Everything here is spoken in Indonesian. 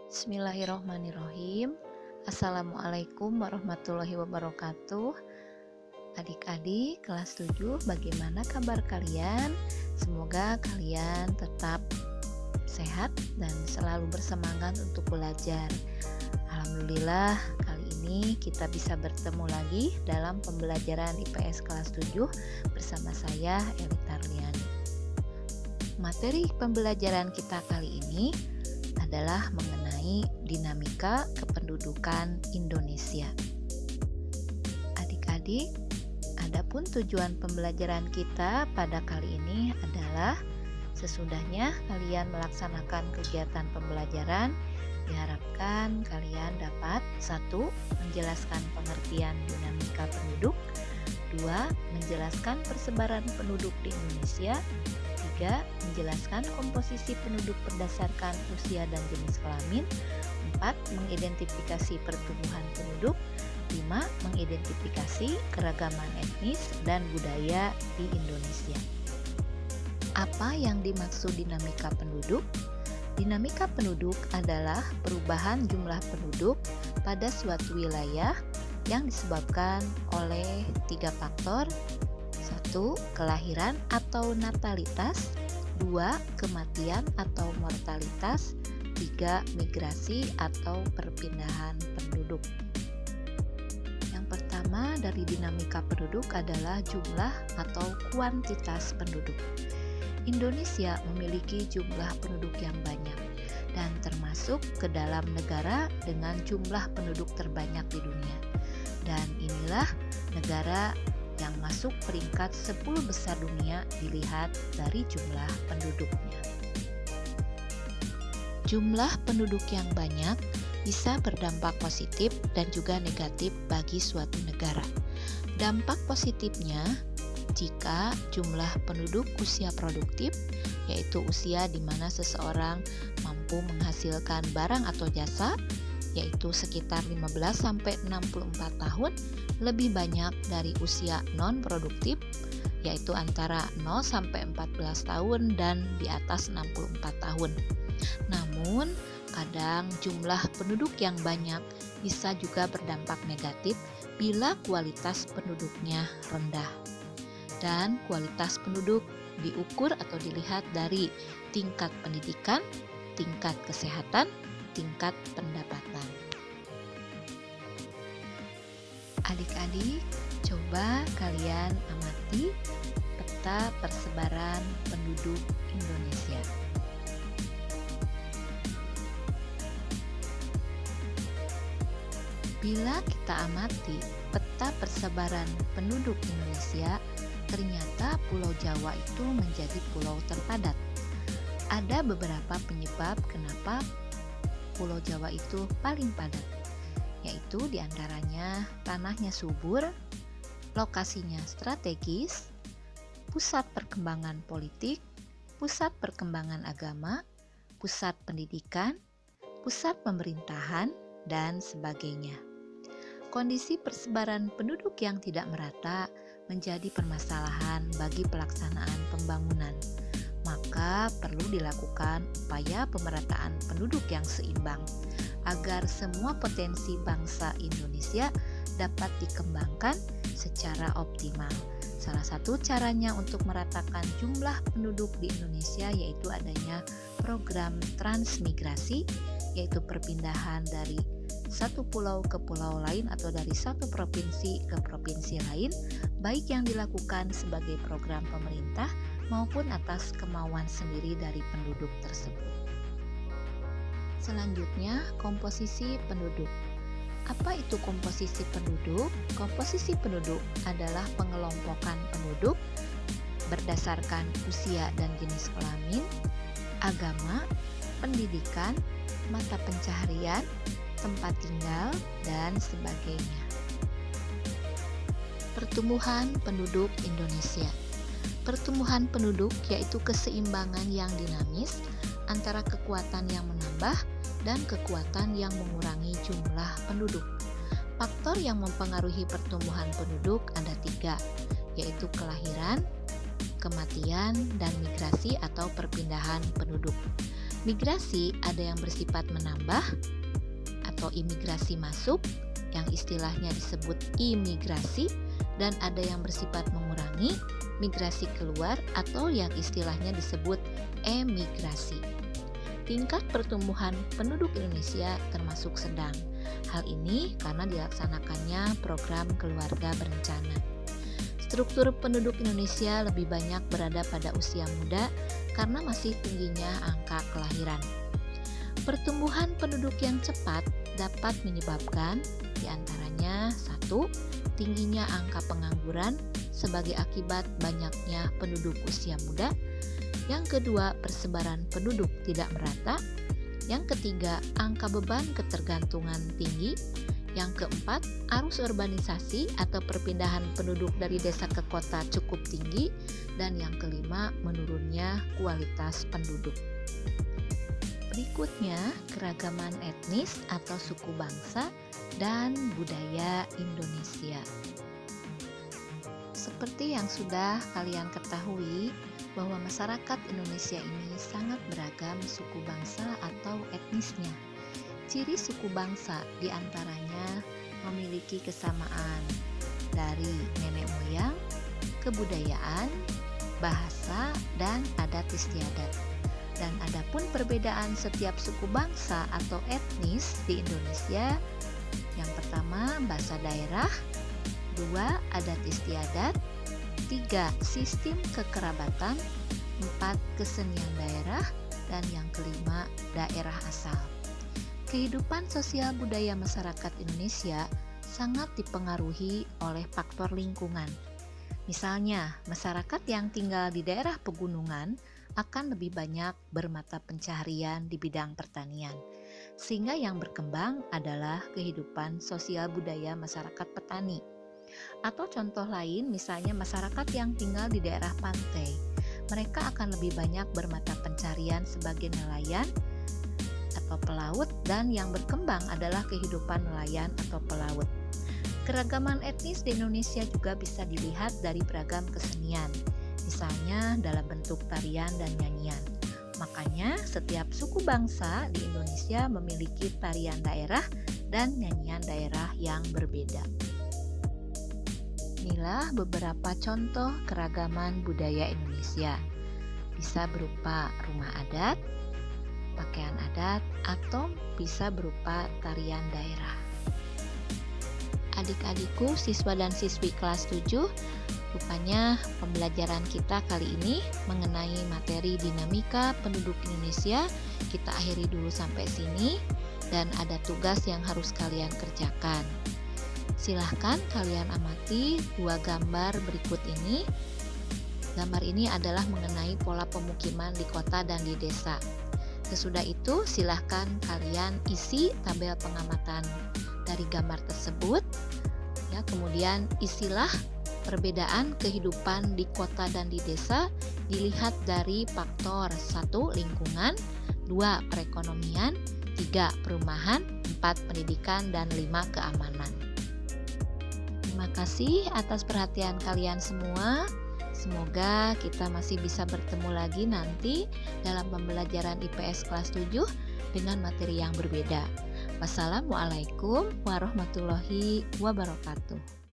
Bismillahirrohmanirrohim. Assalamualaikum warahmatullahi wabarakatuh. Adik-adik kelas 7, bagaimana kabar kalian? Semoga kalian tetap sehat dan selalu bersemangat untuk belajar. Alhamdulillah, kali ini kita bisa bertemu lagi dalam pembelajaran IPS kelas 7 bersama saya, Eli Tarliani. Materi pembelajaran kita kali ini adalah mengenai dinamika kependudukan Indonesia. Adik-adik, adapun tujuan pembelajaran kita pada kali ini adalah sesudahnya kalian melaksanakan kegiatan pembelajaran, diharapkan kalian dapat 1. Menjelaskan pengertian dinamika penduduk, 2. Menjelaskan persebaran penduduk di Indonesia, 3. Menjelaskan komposisi penduduk berdasarkan usia dan jenis kelamin, 4. Mengidentifikasi pertumbuhan penduduk, 5. Mengidentifikasi keragaman etnis dan budaya di Indonesia. Apa yang dimaksud dinamika penduduk? Dinamika penduduk adalah perubahan jumlah penduduk pada suatu wilayah yang disebabkan oleh 3 faktor. 1. Kelahiran atau natalitas, 2. Kematian atau mortalitas, 3. Migrasi atau perpindahan penduduk. Yang pertama dari dinamika penduduk adalah jumlah atau kuantitas penduduk. Indonesia memiliki jumlah penduduk yang banyak dan termasuk ke dalam negara dengan jumlah penduduk terbanyak di dunia. Dan inilah negara yang masuk peringkat 10 besar dunia dilihat dari jumlah penduduknya. Jumlah penduduk yang banyak bisa berdampak positif dan juga negatif bagi suatu negara. Dampak positifnya, jika jumlah penduduk usia produktif, yaitu usia di mana seseorang mampu menghasilkan barang atau jasa, yaitu sekitar 15-64 tahun, lebih banyak dari usia non-produktif, yaitu antara 0-14 tahun dan di atas 64 tahun. Namun, kadang jumlah penduduk yang banyak bisa juga berdampak negatif bila kualitas penduduknya rendah. Dan kualitas penduduk diukur atau dilihat dari tingkat pendidikan, tingkat kesehatan, tingkat pendapatan. Adik-adik, coba kalian amati peta persebaran penduduk Indonesia. Bila kita amati peta persebaran penduduk Indonesia, ternyata Pulau Jawa itu menjadi pulau terpadat. Ada beberapa penyebab kenapa Pulau Jawa itu paling padat, yaitu diantaranya tanahnya subur, lokasinya strategis, pusat perkembangan politik, pusat perkembangan agama, pusat pendidikan, pusat pemerintahan, dan sebagainya. Kondisi persebaran penduduk yang tidak merata menjadi permasalahan bagi pelaksanaan pembangunan. Maka perlu dilakukan upaya pemerataan penduduk yang seimbang agar semua potensi bangsa Indonesia dapat dikembangkan secara optimal. Salah satu caranya untuk meratakan jumlah penduduk di Indonesia yaitu adanya program transmigrasi, yaitu perpindahan dari satu pulau ke pulau lain atau dari satu provinsi ke provinsi lain, baik yang dilakukan sebagai program pemerintah maupun atas kemauan sendiri dari penduduk tersebut. Selanjutnya, komposisi penduduk. Apa itu komposisi penduduk? Komposisi penduduk adalah pengelompokan penduduk berdasarkan usia dan jenis kelamin, agama, pendidikan, mata pencaharian, tempat tinggal, dan sebagainya. Pertumbuhan penduduk Indonesia. Pertumbuhan penduduk yaitu keseimbangan yang dinamis antara kekuatan yang menambah dan kekuatan yang mengurangi jumlah penduduk. Faktor yang mempengaruhi pertumbuhan penduduk ada 3, yaitu kelahiran, kematian, dan migrasi atau perpindahan penduduk. Migrasi ada yang bersifat menambah atau imigrasi masuk, yang istilahnya disebut imigrasi, dan ada yang bersifat mengurangi, migrasi keluar, atau yang istilahnya disebut emigrasi. Tingkat pertumbuhan penduduk Indonesia termasuk sedang. Hal ini karena dilaksanakannya program keluarga berencana. Struktur penduduk Indonesia lebih banyak berada pada usia muda karena masih tingginya angka kelahiran. Pertumbuhan penduduk yang cepat dapat menyebabkan diantaranya 1. Tingginya angka pengangguran sebagai akibat banyaknya penduduk usia muda. Yang kedua, persebaran penduduk tidak merata. Yang ketiga, angka beban ketergantungan tinggi. Yang keempat, arus urbanisasi atau perpindahan penduduk dari desa ke kota cukup tinggi. Dan yang kelima, menurunnya kualitas penduduk. Berikutnya, keragaman etnis atau suku bangsa dan budaya Indonesia. Seperti yang sudah kalian ketahui, bahwa masyarakat Indonesia ini sangat beragam suku bangsa atau etnisnya. Ciri suku bangsa diantaranya memiliki kesamaan dari nenek moyang, kebudayaan, bahasa, dan adat istiadat. Dan adapun perbedaan setiap suku bangsa atau etnis di Indonesia, yang pertama bahasa daerah, 2 adat istiadat, 3 sistem kekerabatan, 4 kesenian daerah, dan yang kelima daerah asal. Kehidupan sosial budaya masyarakat Indonesia sangat dipengaruhi oleh faktor lingkungan. Misalnya, masyarakat yang tinggal di daerah pegunungan akan lebih banyak bermata pencaharian di bidang pertanian, sehingga yang berkembang adalah kehidupan sosial budaya masyarakat petani. Atau contoh lain, misalnya masyarakat yang tinggal di daerah pantai, mereka akan lebih banyak bermata pencaharian sebagai nelayan atau pelaut, dan yang berkembang adalah kehidupan nelayan atau pelaut. Keragaman etnis di Indonesia juga bisa dilihat dari beragam kesenian, misalnya dalam bentuk tarian dan nyanyian. Makanya setiap suku bangsa di Indonesia memiliki tarian daerah dan nyanyian daerah yang berbeda. Inilah beberapa contoh keragaman budaya Indonesia. Bisa berupa rumah adat, pakaian adat, atau bisa berupa tarian daerah. Adik-adikku, siswa dan siswi kelas 7, rupanya pembelajaran kita kali ini mengenai materi dinamika penduduk Indonesia kita akhiri dulu sampai sini, dan ada tugas yang harus kalian kerjakan. Silahkan kalian amati 2 gambar berikut ini. Gambar ini adalah mengenai pola pemukiman di kota dan di desa. Sesudah itu silahkan kalian isi tabel pengamatan dari gambar tersebut. Ya, kemudian isilah perbedaan kehidupan di kota dan di desa dilihat dari faktor 1 lingkungan, 2 perekonomian, 3 perumahan, 4 pendidikan, dan 5 keamanan. Terima kasih atas perhatian kalian semua. Semoga kita masih bisa bertemu lagi nanti dalam pembelajaran IPS kelas 7 dengan materi yang berbeda. Wassalamualaikum warahmatullahi wabarakatuh.